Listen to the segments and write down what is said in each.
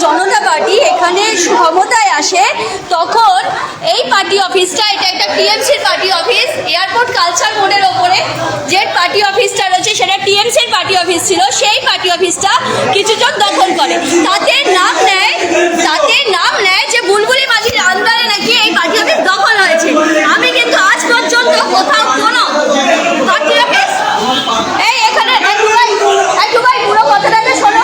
জনতা party এখানে ক্ষমতায় আসে তখন এই পার্টি অফিসটা, এটা একটা টিএমসির পার্টি অফিস, এয়ারপোর্ট কালচার মোড়ের ওপরে যে পার্টি অফিসটা রয়েছে সেটা টিএমসির পার্টি অফিস ছিল। সেই পার্টি অফিসটা কিছুজন দখল করে, তাতে নাম নেয় যে বুলবুলি মাঝির আন্দারে নাকি এই পার্টি অফিস দখল হয়েছে। আমি কিন্তু আজ পর্যন্ত কোথাও কোনো পার্টি অফিস এই এখানে একটু ভাই পুরো কথাটাকে শোনো,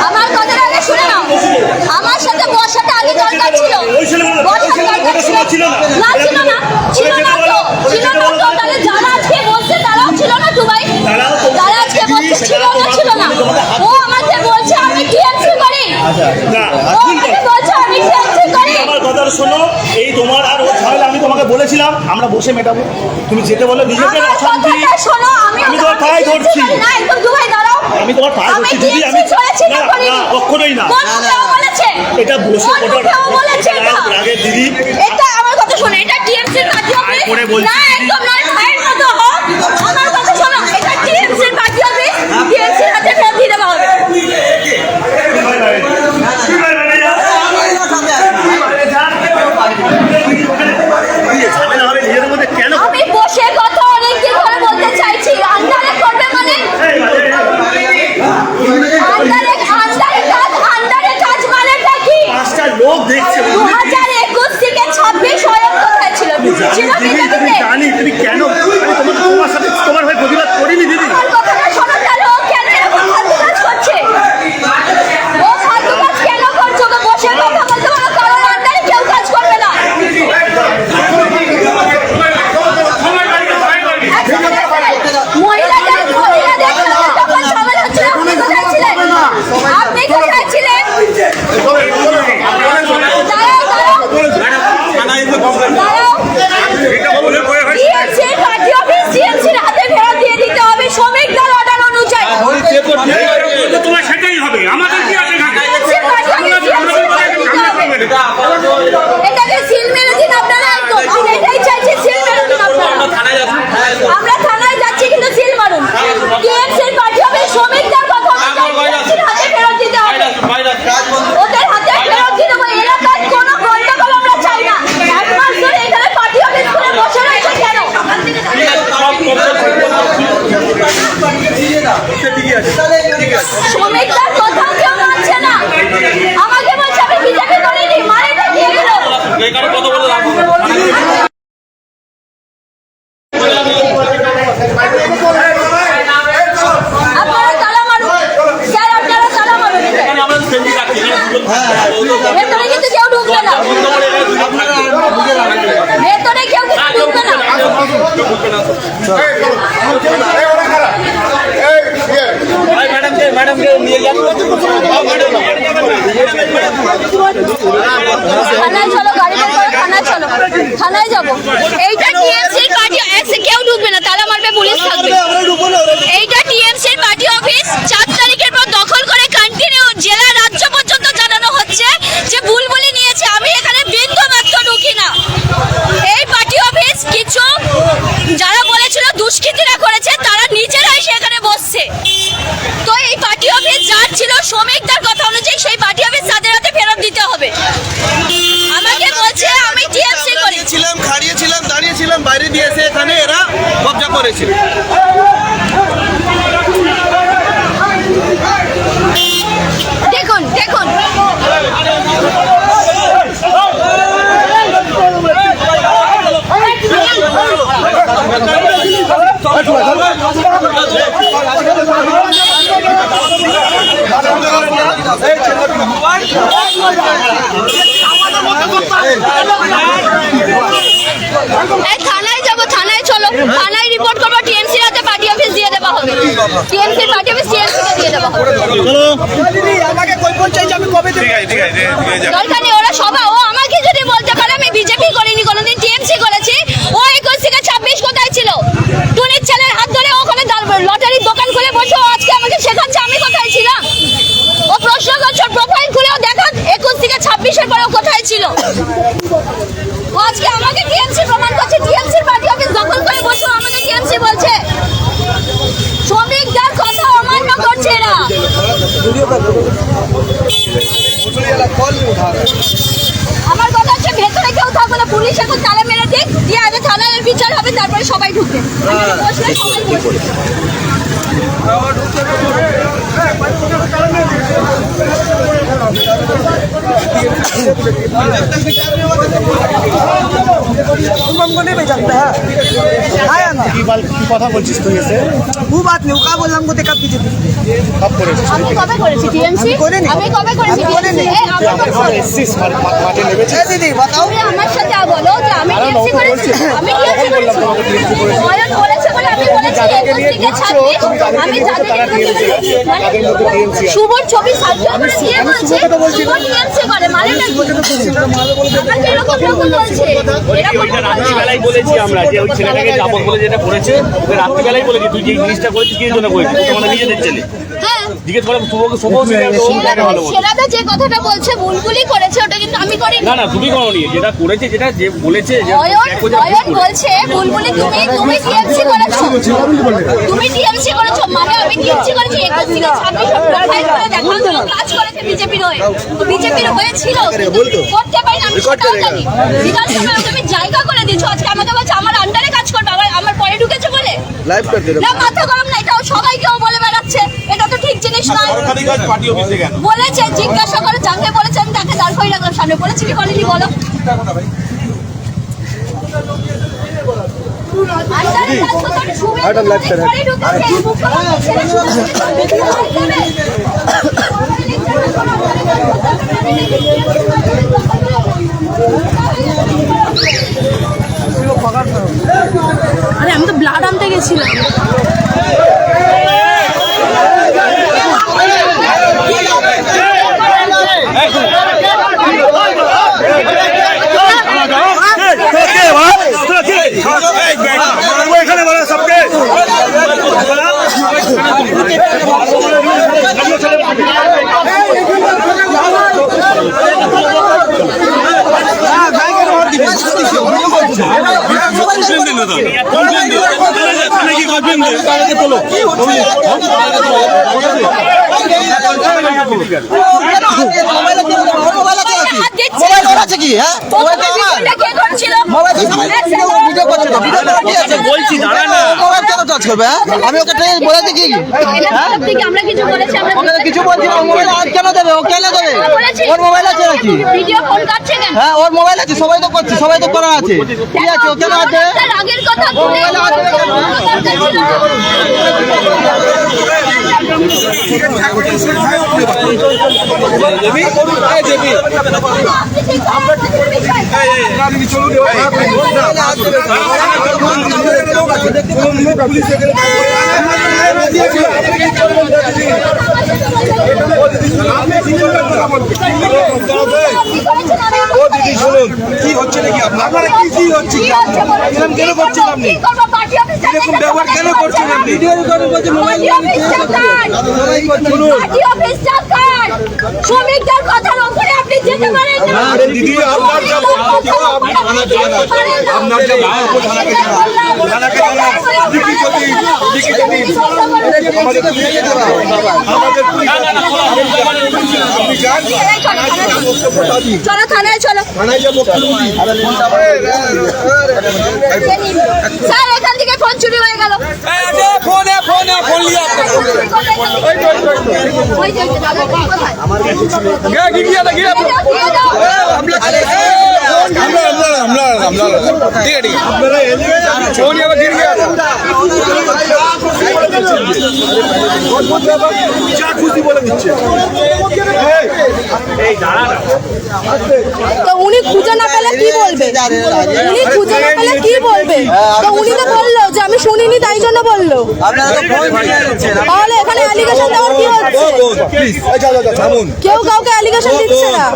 আমার কথাটা আগে শুনে নাও। আমার সাথে বসাটা আগে দরকার ছিল, তাহলে যারা আজকে বলছে তারাও ছিল না তো ভাই, যারা আজকে বলছে ছিল না। ও আমাকে বলছে আমি টিএমসি করি, আমার কথা শোনো। এই তোমার আর ও ঝামেলা আমি তোমাকে বলেছিলাম আমরা বসে মেটাবো, তুমি যেতে বলে নিজেকে অশান্তি। আমি তোমার ঠাই ধরছি, আমি তোমার ঠাই ধরছি দিদি। আমি কখনোই না, এটা বসে আগে দিদি এটা আমার কথা শোনো, এটা টিএমসির পার্টি অফিস না, একদম না ভাইয়ের মতো হোক। আমার কথা শোনো, এটা টিএমসির পার্টি অফিস, টিএমসির হাতে ফেরত দিয়ে দেওয়া হবে। আমি বসে কথা অনেকদিন ধরে বলতে চাইছি, আন্ডারে করবে মানে আন্ডারে কাজ মানেটা কি? পাঁচটা লোক দেখছে 2021 থেকে 26 হয়ে কোথায় ছিল? জানি তুমি কেন, আমি তোমার সাথে তোমার হয়ে প্রতিবাদ করিনি দিদি। আমার কথাটা শোনো, তাহলে ও কেন এরকম ফালতু কাজ করছে? ও ফালতু কাজ কেন করছো? তো বসে কথা বলতে পারো, কারণ আন্ডারে কেউ কাজ করবে না। মহিলাদের তখন ঝামেলা হচ্ছিল, আপনি কোথায় ছিলেন? আপনি কোথায় ছিলেন? টিএমসির পার্টি অফিস টিএমসির হাতে ফেরত দিয়ে দিতে হবে শ্রমিকদের অর্ডার অনুযায়ী। তোমার সেটাই হবে, আমাদের কি আছে? এটাকে সিল মেরে দিন আপনারা, একদম এটাই চাইছি, সিল মেরে দিন আপনারা। আমরা থানায় যাচ্ছি কিন্তু সিল মারুন। টিএমসির পার্টি অফিস শ্রমিকদের কথা টিএমসির হাতে ফেরত দিতে হবে, ওদের হাতে ফেরত দিয়ে দেবো। এলাকায় কোনো গন্ডগোল আমরা চাই না। এক মাস ধরে এখানে পার্টি অফিস করে বসে রয়েছে কেন? শ্রমিকদের কথা কেউ মানছে না, আমাকে বলছে আমি বিজেপি করিনি, মানেটা কি এগুলো? আপনারা তালা মারুন স্যার, আপনারা তালা মারুন। ভেতরে কিন্তু কেউ ঢুকবে না, ভেতরে কেউ কিন্তু ঢুকবে না। থানায় চলো, গাড়ি বের করো, থানায় চলো, থানায় যাবো। এইটা টিএমসির পার্টি, কেউ ঢুকবে না, তালা মারবে, পুলিশ থাকবে। এইটা টিএমসির পার্টি অফিস 4 তারিখের পর দখল করে কন্টিনিউ জেলা রাজ্য পর্যন্ত জানানো হচ্ছে যে বুলবুলি নিয়েছে। আমি এখানে বিন্দু মাত্র ঢুকি না। এই পার্টি অফিস কিছু যারা বলেছিল দুষ্কৃতীরা করেছে, তারা নিজেরাই সেখানে বসছে। তো এই পার্টি অফিস যার ছিল শ্রমিকদের কথা অনুযায়ী, সেই পার্টি অফিস তাদের হাতে ফেরত দিতে হবে। আমাকে বলছে আমি টিএমসি করি, খাড়িয়েছিলাম, দাঁড়িয়েছিলাম, বাইরে দিয়েছে, এখানে এরা কবজা করেছিল। দেখুন দেখুন থানায় যাবো, থানায় চলো, থানায় রিপোর্ট করবো। টিএমসির হাতে পার্টি অফিস দিয়ে দেওয়া হবে, টিএমসির পার্টি অফিস টিএমসিকে দিয়ে দেওয়া হবে। দরকার নেই, ওরা সবাই, ও আমাকে যদি বলতে পারে আমি বিজেপি করিনি, কোনোদিন টিএমসি করেছি। ও 21 থেকে 26 কোথায় ছিল? টুনির ছেলের হাত ধরে ওখানে লটারির দোকান খুলে বসে আজকে আমাকে শেখাচ্ছে আমি কোথায় ছিলাম। ও প্রশ্ন করছে, প্রোফাইল খুলেও দেখা 21 থেকে 26-এর পরেও কোথায় ছিল। ও আজকে আমাকে টিএমসি প্রমাণ করছে, টিএমসির পার্টি অফিস দখল করে বসে দিয়ে আগে থানায় বিচার হবে, তারপরে সবাই ঢুকবে। বসলে সবাই বসবে। हमको नहीं बेचता है आया ना কি কথা বলছিস তুই এসে? वो बात नहीं वो क्या बोला हमको देखा कीजिए সব করেছিস আমি কবে করেছি টিএমসি? আমি কবে করেছি টিএমসি? তুই আমার সাথে এসছিস মাঠে নেমেছিস? दीदी बताओ তুমি আমার সাথে বলো যে আমি টিএমসি করেছি। আমি টিএমসি করেছি। অয়ন বলেছে বলে আমি বলেছি 21 থেকে 26 আমি যাদেরকে শুভর ছবি সাইকেল করে দিয়ে বলছে শুভ টিএমসি করে মানে না কি? আবার এরকম রকম বলছে ওইটা রাত্রিবেলায় বলেছি আমরা যে ওই ছেলেটাকে যাবো বলে যেটা করেছে ওকে রাত্রিবেলায় বলেছি তুই যে জিনিসটা করেছিস কি জন্য করেছিস তোমাদের নিজেদের ছেলে হ্যাঁ জিজ্ঞেস করে ভালো বলছে সেরাদা যে কথাটা বলছে বুলবুলি করেছে ওটা কিন্তু আমি করিনি। না তুমি করনি যেটা করেছে যেটা যে বলেছে যে অয়ন বলছে বুলবুলি তুমি টিএমসি করেছো, তুমি টিএমসি করেছো মানে আমি টিএমসি করেছি 21 থেকে 26 প্রোফাইল করে দেখার জন্য কাজ করেছে বিজেপির হয়ে। বিজেপির হয়ে ছিল করতে পারি আমি সেটাও জানি। বিধানসভায় তুমি জায়গা করে দিয়েছো, আজকে আমাকে বলছে আমার আন্ডারে কাজ করবে, আমার পরে ঢুকেছে বলে লাইভ করতে না মাথা গরম না, এটাও সবাইকেও বলে বেড়াচ্ছে, এটা তো ঠিক জিনিস নয়। বলেছে জিজ্ঞাসা করে যাকে বলেছেন তাকে দাঁড় করে রাখলাম সামনে, বলেছি কি বলেনি বলো? আরে আমি তো ব্লাড আনতে গেছিলাম। এখানে বলে সবকে মোবাইল আছে কি হ্যাঁ বলছি দাঁড়া না মোবাইল কেন টাচ করবে হ্যাঁ আমি ওকে বলেছি কি আমরা কিছু বলেছি, আমরা ওকে কিছু বলছি না মোবাইল কেন দেবে ও কেন দেবে ওর মোবাইল আছে নাকি ভিডিও ফোন করছে কেন? হ্যাঁ ওর মোবাইল আছে সবাই তো করছে সবাই তো করা আছে ঠিক আছে ও কেন আছে তার আগের কথা বলে শুনুন কি হচ্ছে নাকি আপনারা কি হচ্ছে এরকম কেন করছেন আপনি এরকম ব্যবহার কেন করছেন আপনি শ্রমিকদের কথার উপরে আপনি যেতে পারেন না। দিদি আপনার যা আপনার যা থানাকে আমাদের পুলিশ আমাদের পুলিশ আপনি যান চলো থানায় চলো থানায় যাবো স্যার এখান থেকে ফোন চুরি হয়ে গেল। ওই যে দাদা কোথায়? খুশি বলে দিচ্ছে তো উনি খুঁজে না পেলে কি বলবে? উনি খুঁজে না পেলে কি বলবে? তো উনি তো বললো যে আমি শুনিনি তাই জন্য বললো। তাহলে এখানে অ্যালিগেশন দেওয়ার কি হচ্ছে? কেউ কাউকে অ্যালিগেশন দিচ্ছে না।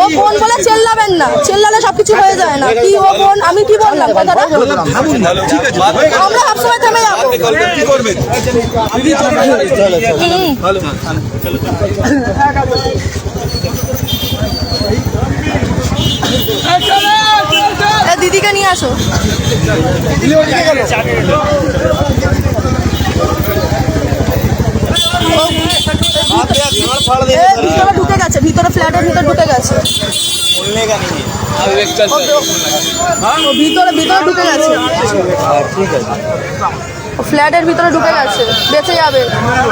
ও ফোন বলে চেল্লাবেন না, চেল্লালে সবকিছু হয়ে যায় না। কি ও ফোন আমি কি বললাম কথাটা? আমরা সবসময় থেমে যাবো। কি করবেন দিদিকে নিয়ে আসো। ভিতরে ঢুকে গেছে, ভিতরে ফ্ল্যাটের ভিতরে ঢুকে গেছে। ও ভিতরে ঢুকে গেছে, ও ফ্ল্যাটের ভিতরে ঢুকে গেছে, বেঁচে যাবে।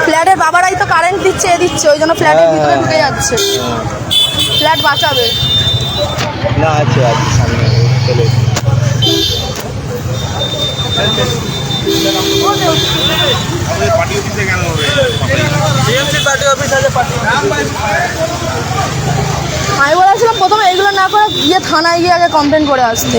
ফ্ল্যাটের বাবারাই তো কারেন্ট দিচ্ছে ওই জন্য ফ্ল্যাটের ভিতরে ঢুকে যাচ্ছে, ফ্ল্যাট বাঁচাবে। না আছে সামনে চলে আমি বলেছিলাম প্রথমে এইগুলো না করে গিয়ে থানায় গিয়ে আগে কমপ্লেন করে আসতে।